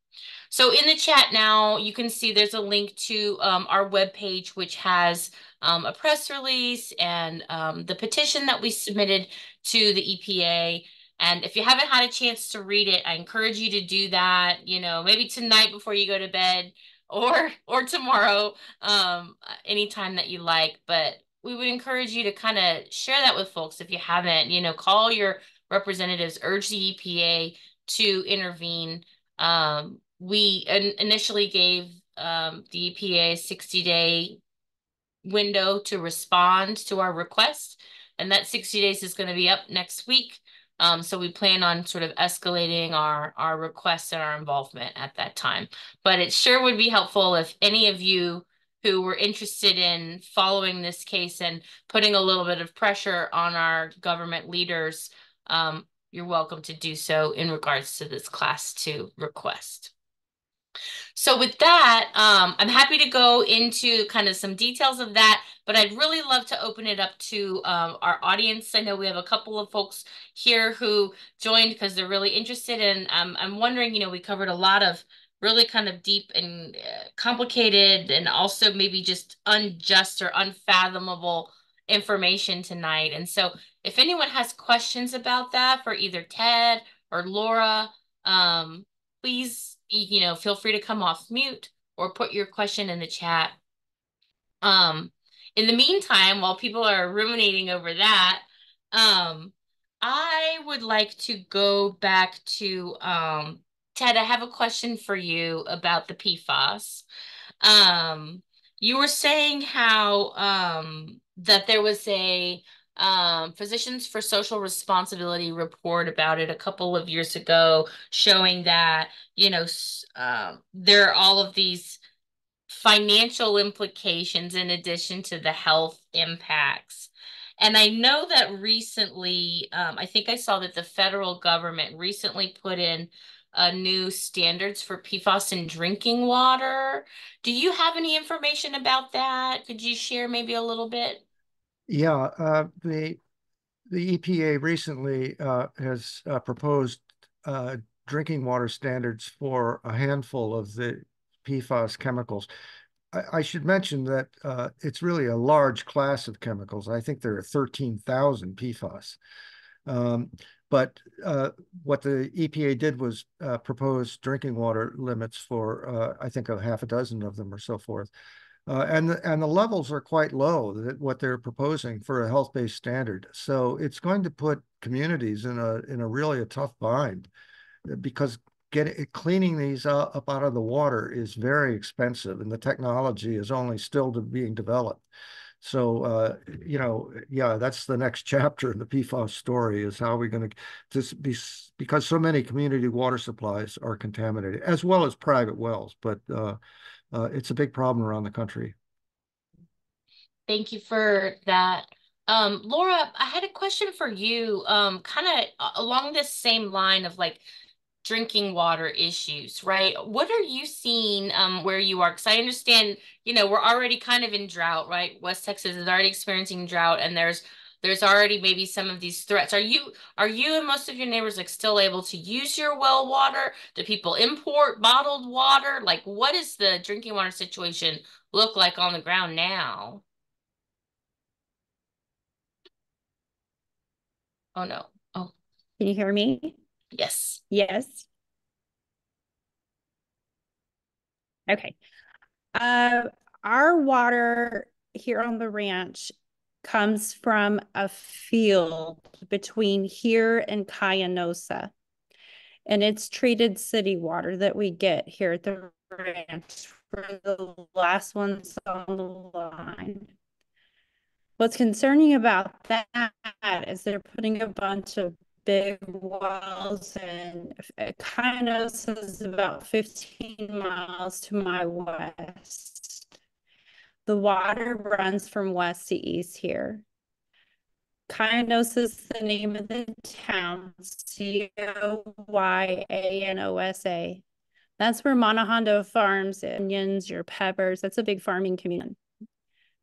So in the chat now, you can see there's a link to our webpage, which has a press release and the petition that we submitted to the EPA. And if you haven't had a chance to read it, I encourage you to do that, maybe tonight before you go to bed. or tomorrow, anytime that you like. But we would encourage you to kind of share that with folks if you haven't, call your representatives, urge the EPA to intervene. We initially gave the EPA a 60-day window to respond to our request, and that 60 days is going to be up next week. So we plan on sort of escalating our requests and our involvement at that time. But it sure would be helpful if any of you who were interested in following this case and putting a little bit of pressure on our government leaders, you're welcome to do so in regards to this Class 2 request. So with that, I'm happy to go into kind of some details of that, but I'd really love to open it up to our audience. I know we have a couple of folks here who joined because they're really interested, and I'm wondering, we covered a lot of really kind of deep and complicated and also maybe just unjust or unfathomable information tonight. And so if anyone has questions about that for either Ted or Laura, please, feel free to come off mute or put your question in the chat. In the meantime, while people are ruminating over that, I would like to go back to Ted. I have a question for you about the PFAS. You were saying how that there was a Physicians for Social Responsibility report about it a couple of years ago, showing that, there are all of these financial implications in addition to the health impacts. And I know that recently, I think I saw that the federal government recently put in new standards for PFAS in drinking water. Do you have any information about that? Could you share maybe a little bit? Yeah, the EPA recently has proposed drinking water standards for a handful of the PFAS chemicals. I should mention that it's really a large class of chemicals. I think there are 13,000 PFAS. But what the EPA did was propose drinking water limits for, I think, a half a dozen of them or so forth. And the levels are quite low, what they're proposing for a health-based standard. So it's going to put communities in a really a tough bind, because cleaning these up out of the water is very expensive, and the technology is only still being developed. So, yeah, that's the next chapter in the PFAS story, is how we're going to be, because so many community water supplies are contaminated, as well as private wells. But it's a big problem around the country. Thank you for that. Laura, I had a question for you, kind of along this same line of like drinking water issues, right? What are you seeing where you are? Because I understand, we're already kind of in drought, right? West Texas is already experiencing drought, and there's already maybe some of these threats. Are you and most of your neighbors like still able to use your well water? Do people import bottled water? Like, what is the drinking water situation look like on the ground now? Oh no. Oh, Can you hear me? yes. Yes. Okay. Our water here on the ranch comes from a field between here and Cayenosa. And it's treated city water that we get here at the ranch for the last ones on the line. What's concerning about that is they're putting a bunch of big wells in. Cayenosa is about 15 miles to my west. The water runs from west to east here. Cayenosa is the name of the town, Coyanosa. That's where Monahondo farms onions, your peppers. That's a big farming community.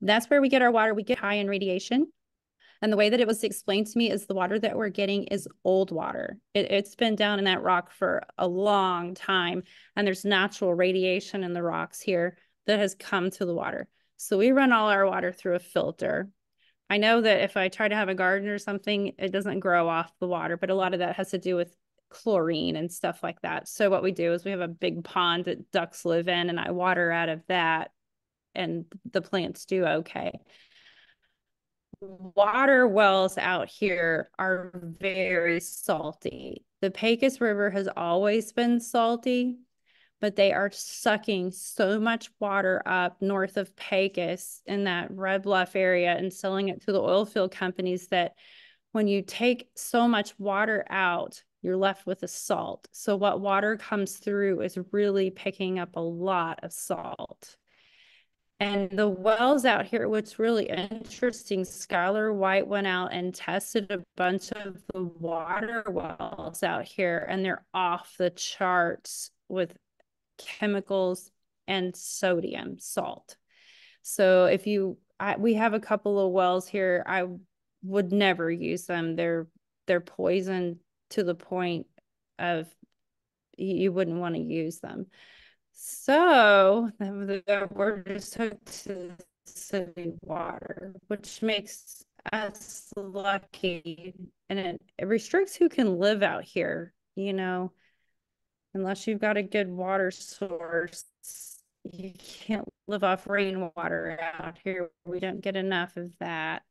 That's where we get our water. We get high in radiation. And the way that it was explained to me is the water that we're getting is old water. It's been down in that rock for a long time. And there's natural radiation in the rocks here that has come to the water. So we run all our water through a filter. I know that if I try to have a garden or something, it doesn't grow off the water, but a lot of that has to do with chlorine and stuff like that. So what we do is we have a big pond that ducks live in, and I water out of that, and the plants do okay. Water wells out here are very salty. The Pecos River has always been salty, but they are sucking so much water up north of Pecos in that Red Bluff area and selling it to the oil field companies that when you take so much water out, you're left with a salt. So what water comes through is really picking up a lot of salt. And the wells out here, what's really interesting, Skylar White went out and tested a bunch of the water wells out here, and they're off the charts with chemicals and sodium salt. So if we have a couple of wells here, I would never use them. They're poison to the point of you wouldn't want to use them. So we're just hooked to city water, which makes us lucky, and it restricts who can live out here, unless you've got a good water source. You can't live off rainwater out here. We don't get enough of that.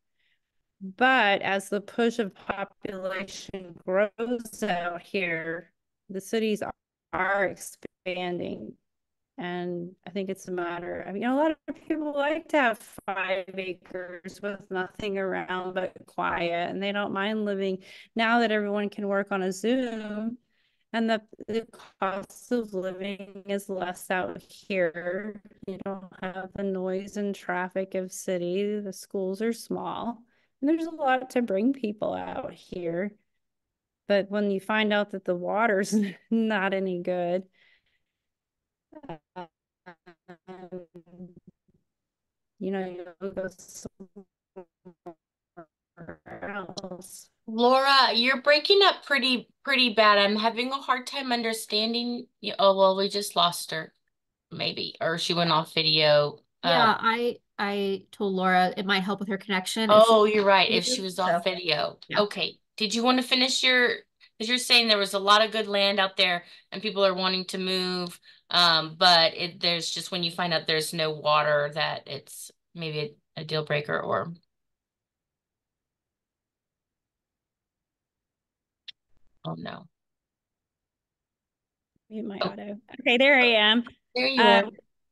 But as the push of population grows out here, the cities are expanding. And I think it's a matter, a lot of people like to have 5 acres with nothing around but quiet, and they don't mind living now that everyone can work on a Zoom, and the cost of living is less out here. You don't have the noise and traffic of city. The schools are small, and there's a lot to bring people out here. But when you find out that the water's not any good, you'll go somewhere else. Laura, you're breaking up pretty bad. I'm having a hard time understanding you. Oh, well, we just lost her, maybe, or she went off video. Yeah, I told Laura it might help with her connection if Oh, you're right. If she was off so, video. yeah. Okay. Did you want to finish because you're saying there was a lot of good land out there and people are wanting to move. But there's just when you find out there's no water that it's maybe a deal breaker or. Oh no. Mute my auto. Okay, there I am. There you are.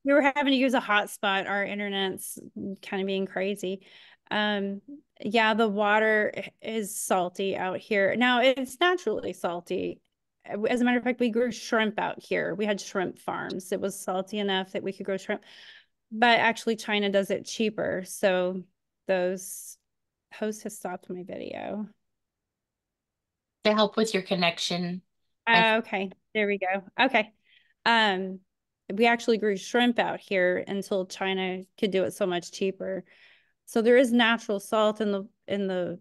We were having to use a hotspot. Our internet's kind of being crazy. Yeah, the water is salty out here. Now, it's naturally salty. As a matter of fact, we grew shrimp out here. We had shrimp farms. It was salty enough that we could grow shrimp. But actually, China does it cheaper. So those host has stopped my video. To help with your connection. Okay, there we go. Okay. We actually grew shrimp out here until China could do it so much cheaper. So there is natural salt in the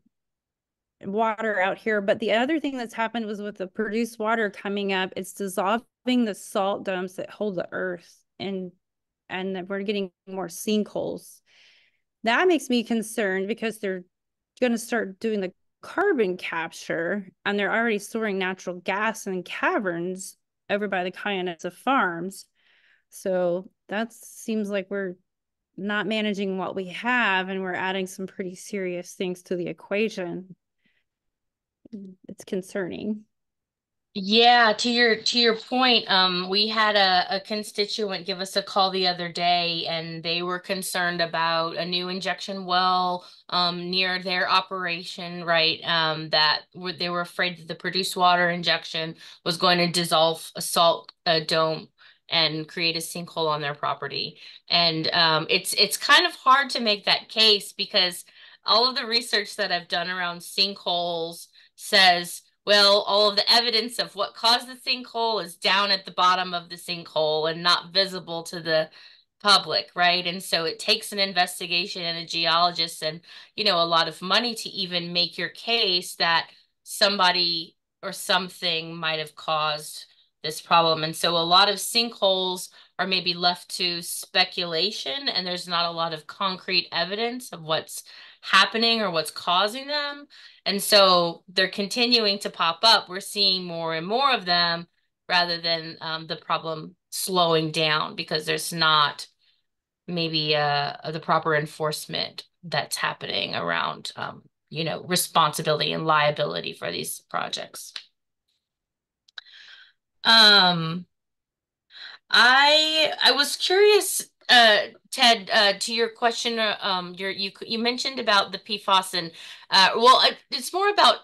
water out here. But the other thing that's happened was with the produced water coming up, it's dissolving the salt domes that hold the earth, and we're getting more sinkholes. That makes me concerned because they're going to start doing the carbon capture, and they're already storing natural gas in caverns over by the Kayonesa farms. So that seems like we're not managing what we have, and we're adding some pretty serious things to the equation. It's concerning. Yeah, to your point, we had a constituent give us a call the other day, and they were concerned about a new injection well near their operation, right? They were afraid that the produced water injection was going to dissolve a salt dome and create a sinkhole on their property. And it's kind of hard to make that case because all of the research that I've done around sinkholes says, well, all of the evidence of what caused the sinkhole is down at the bottom of the sinkhole and not visible to the public, right? And so it takes an investigation and a geologist and, a lot of money to even make your case that somebody or something might have caused this problem. And so a lot of sinkholes are maybe left to speculation, and there's not a lot of concrete evidence of what's happening or what's causing them. And so they're continuing to pop up. We're seeing more and more of them rather than the problem slowing down because there's not maybe the proper enforcement that's happening around, responsibility and liability for these projects. I was curious, Ted, to your question. You mentioned about the PFAS and it's more about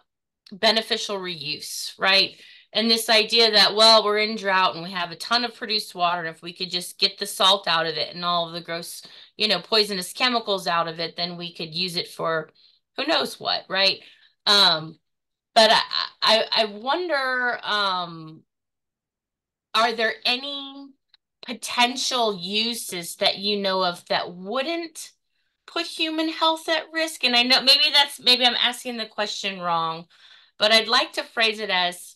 beneficial reuse, right? And this idea that, well, we're in drought and we have a ton of produced water, and if we could just get the salt out of it and all of the gross, poisonous chemicals out of it, then we could use it for who knows what, right? But I wonder, are there any potential uses that you know of that wouldn't put human health at risk? And I know maybe I'm asking the question wrong, but I'd like to phrase it as,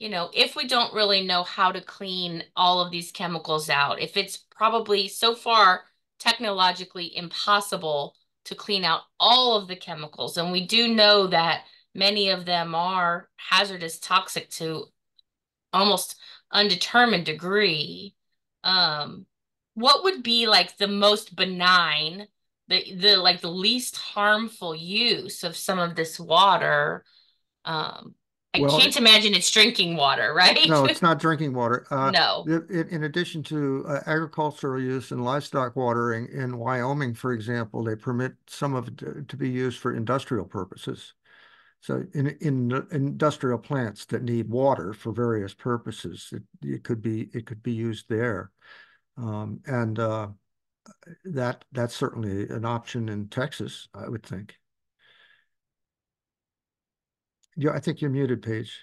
if we don't really know how to clean all of these chemicals out, if it's probably so far technologically impossible to clean out all of the chemicals, and we do know that many of them are hazardous, toxic to almost undetermined degree, what would be like the most benign, the least harmful use of some of this water? I Well, can't imagine it's drinking water, right? no, it's not drinking water. No. In addition to agricultural use and livestock watering in Wyoming, for example, they permit some of it to be used for industrial purposes. So in industrial plants that need water for various purposes, it could be used there, and that's certainly an option in Texas, I would think. Yeah, I think you're muted, Paige.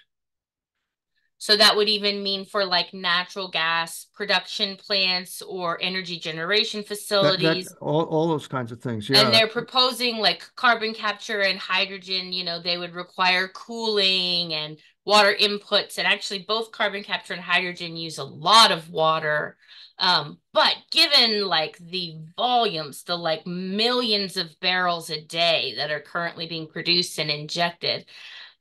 So that would even mean for like natural gas production plants or energy generation facilities. All those kinds of things. Yeah. And they're proposing like carbon capture and hydrogen, they would require cooling and water inputs. And actually both carbon capture and hydrogen use a lot of water. But given like the volumes, the like millions of barrels a day that are currently being produced and injected,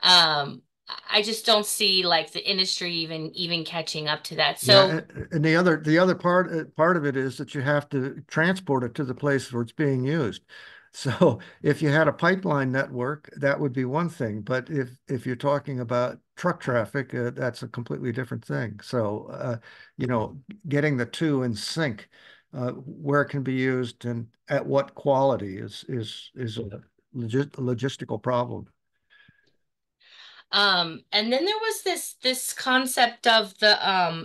I just don't see like the industry even catching up to that. So yeah, and the other part of it is that you have to transport it to the place where it's being used. So if you had a pipeline network, that would be one thing. But if you're talking about truck traffic, that's a completely different thing. So getting the two in sync, where it can be used and at what quality is a logistical problem. And then there was this concept of the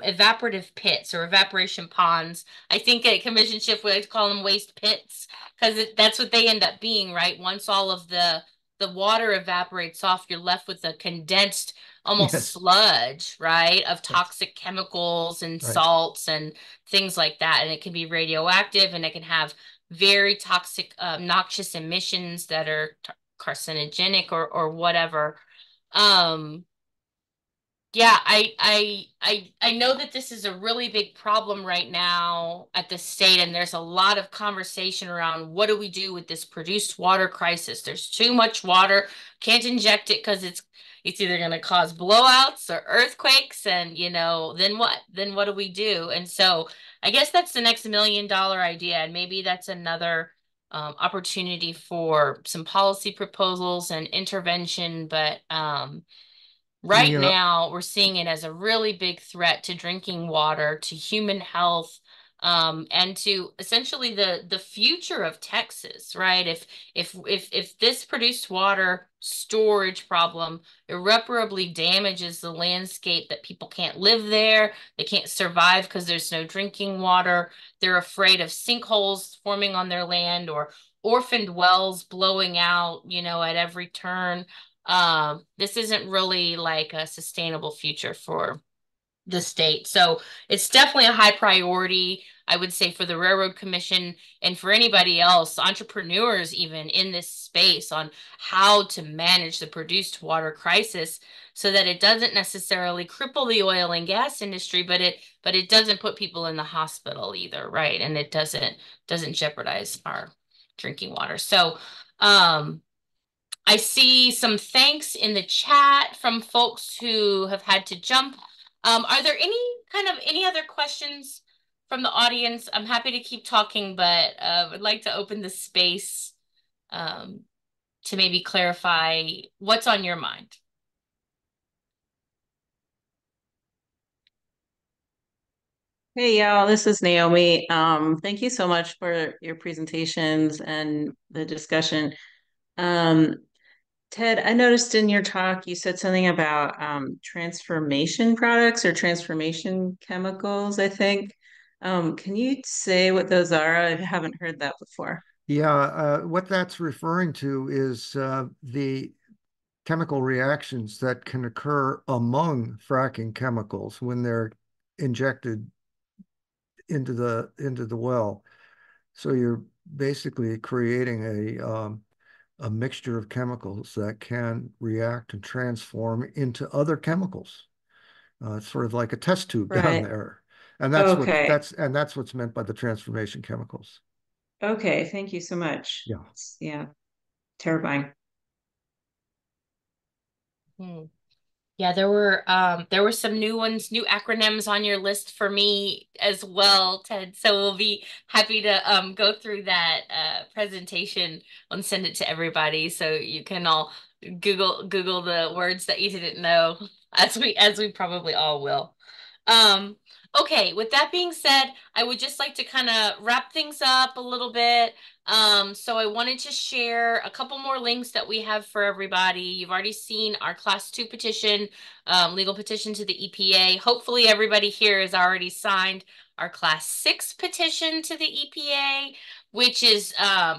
evaporative pits or evaporation ponds. I think at Commission Shift we like to call them waste pits because that's what they end up being, right? Once all of the water evaporates off, you're left with a condensed, almost Yes. sludge, right, of toxic chemicals and Right. salts and things like that. And it can be radioactive and it can have very toxic, noxious emissions that are carcinogenic or whatever. Yeah, I know that this is a really big problem right now at the state, and there's a lot of conversation around what do we do with this produced water crisis? There's too much water, can't inject it because it's either going to cause blowouts or earthquakes, and then what? Then what do we do? And so I guess that's the next $1 million idea, and maybe that's another opportunity for some policy proposals and intervention, but right now we're seeing it as a really big threat to drinking water, to human health, and to essentially the future of Texas, right? If this produced water storage problem irreparably damages the landscape, that people can't live there, they can't survive because there's no drinking water, they're afraid of sinkholes forming on their land or orphaned wells blowing out, at every turn. This isn't really like a sustainable future for the state. So it's definitely a high priority, I would say, for the Railroad Commission and for anybody else, entrepreneurs even in this space, on how to manage the produced water crisis so that it doesn't necessarily cripple the oil and gas industry, but it doesn't put people in the hospital either, right? And it doesn't jeopardize our drinking water. So I see some thanks in the chat from folks who have had to jump. Are there any other questions from the audience? I'm happy to keep talking, but would like to open the space to maybe clarify what's on your mind. Hey y'all, this is Naomi. Thank you so much for your presentations and the discussion. Ted, I noticed in your talk you said something about transformation products or transformation chemicals, I think. Can you say what those are? I haven't heard that before. Yeah, what that's referring to is the chemical reactions that can occur among fracking chemicals when they're injected into the well. So you're basically creating a mixture of chemicals that can react and transform into other chemicals. It's sort of like a test tube down Right. there. And that's Okay. that's what's meant by the transformation chemicals. Okay. Thank you so much. Yeah. Yeah. Terrifying. Hmm. Yeah, there were some new ones, new acronyms on your list for me as well, Ted. So we'll be happy to go through that presentation and send it to everybody so you can all Google the words that you didn't know, as we probably all will. Um, okay, with that being said, I would just like to kind of wrap things up a little bit. So I wanted to share a couple more links that we have for everybody. You've already seen our Class 2 petition, legal petition to the EPA. Hopefully everybody here has already signed our Class 6 petition to the EPA, which is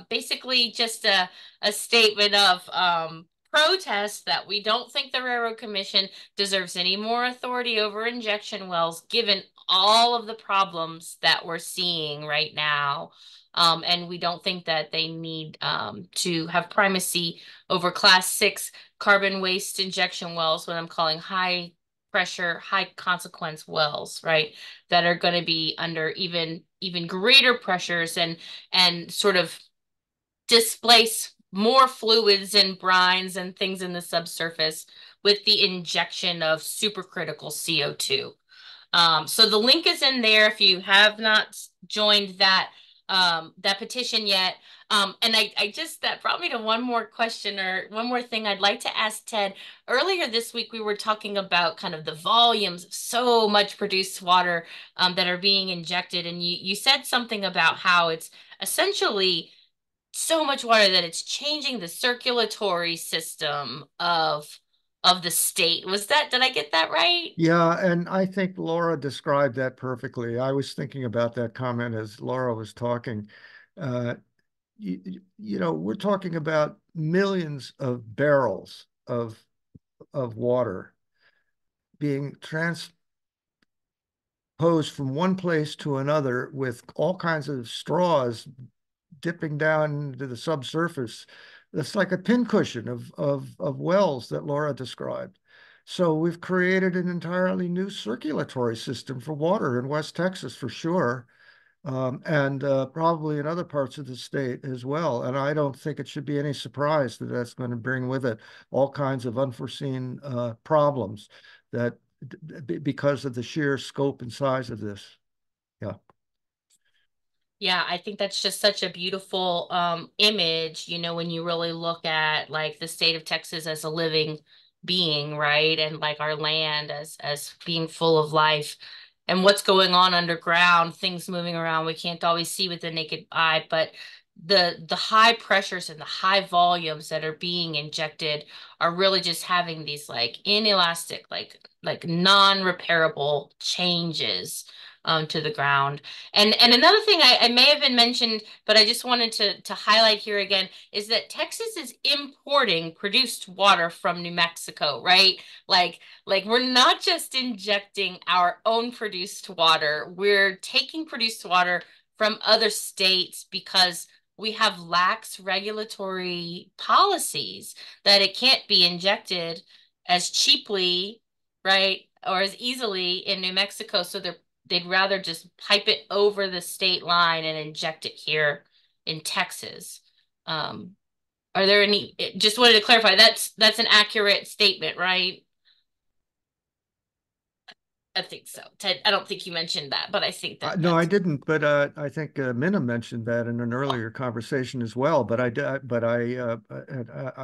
basically just a statement of protest that we don't think the Railroad Commission deserves any more authority over injection wells, given all of the problems that we're seeing right now. And we don't think that they need to have primacy over Class 6 carbon waste injection wells, what I'm calling high pressure, high consequence wells, right? That are going to be under even greater pressures and sort of displace more fluids and brines and things in the subsurface with the injection of supercritical CO2. So the link is in there if you have not joined that that petition yet. And I just, that brought me to one more question or one more thing I'd like to ask Ted. Earlier this week, we were talking about kind of the volumes of so much produced water that are being injected. And you said something about how it's essentially so much water that it's changing the circulatory system of the state. Was that, did I get that right? Yeah, and I think Laura described that perfectly. I was thinking about that comment as Laura was talking. Uh, you know, we're talking about millions of barrels of water being transposed from one place to another with all kinds of straws dipping down into the subsurface. It's like a pincushion of wells that Laura described. So we've created an entirely new circulatory system for water in West Texas for sure, and probably in other parts of the state as well. And I don't think it should be any surprise that that's going to bring with it all kinds of unforeseen problems that because of the sheer scope and size of this. Yeah. Yeah, I think that's just such a beautiful image, you know, when you really look at like the state of Texas as a living being, right? And like our land as being full of life and what's going on underground, things moving around we can't always see with the naked eye, but the high pressures and the high volumes that are being injected are really just having these like inelastic, like non-repairable changes to the ground. And another thing I may have been mentioned, but I just wanted to highlight here again, is that Texas is importing produced water from New Mexico, right? Like we're not just injecting our own produced water, we're taking produced water from other states because we have lax regulatory policies that it can't be injected as cheaply, right? Or as easily in New Mexico. So they'd rather just pipe it over the state line and inject it here in Texas. Are there any, just wanted to clarify, that's an accurate statement, right? I think so. Ted, I don't think you mentioned that, but I think that No, I that's didn't, but I think Minna mentioned that in an earlier conversation as well. But I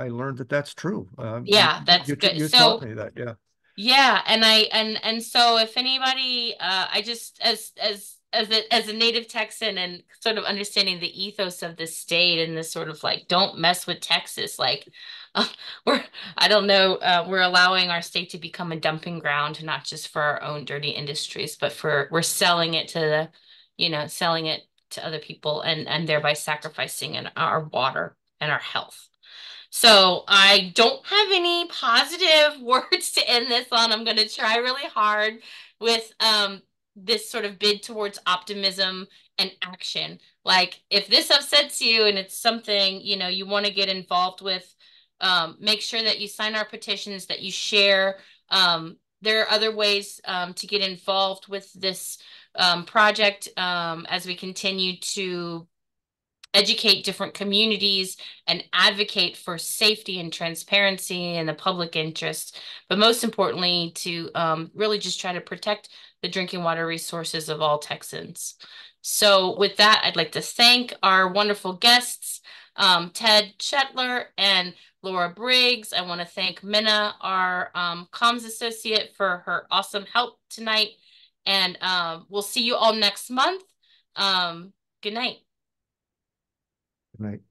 learned that that's true. yeah, that's good. You taught So me that, yeah. yeah, and so if anybody, I just as a native Texan and sort of understanding the ethos of the state and this sort of like don't mess with Texas, like uh, we're I don't know, we're allowing our state to become a dumping ground, not just for our own dirty industries, but for we're selling it to the, selling it to other people and thereby sacrificing our water and our health. So I don't have any positive words to end this on. I'm going to try really hard with this sort of bid towards optimism and action. Like if this upsets you and it's something, you want to get involved with, make sure that you sign our petitions, that you share. There are other ways to get involved with this project as we continue to educate different communities and advocate for safety and transparency and the public interest, but most importantly, to really just try to protect the drinking water resources of all Texans. So with that, I'd like to thank our wonderful guests, Ted Schettler and Laura Briggs. I want to thank Minna, our comms associate, for her awesome help tonight. And we'll see you all next month. Good night. Right.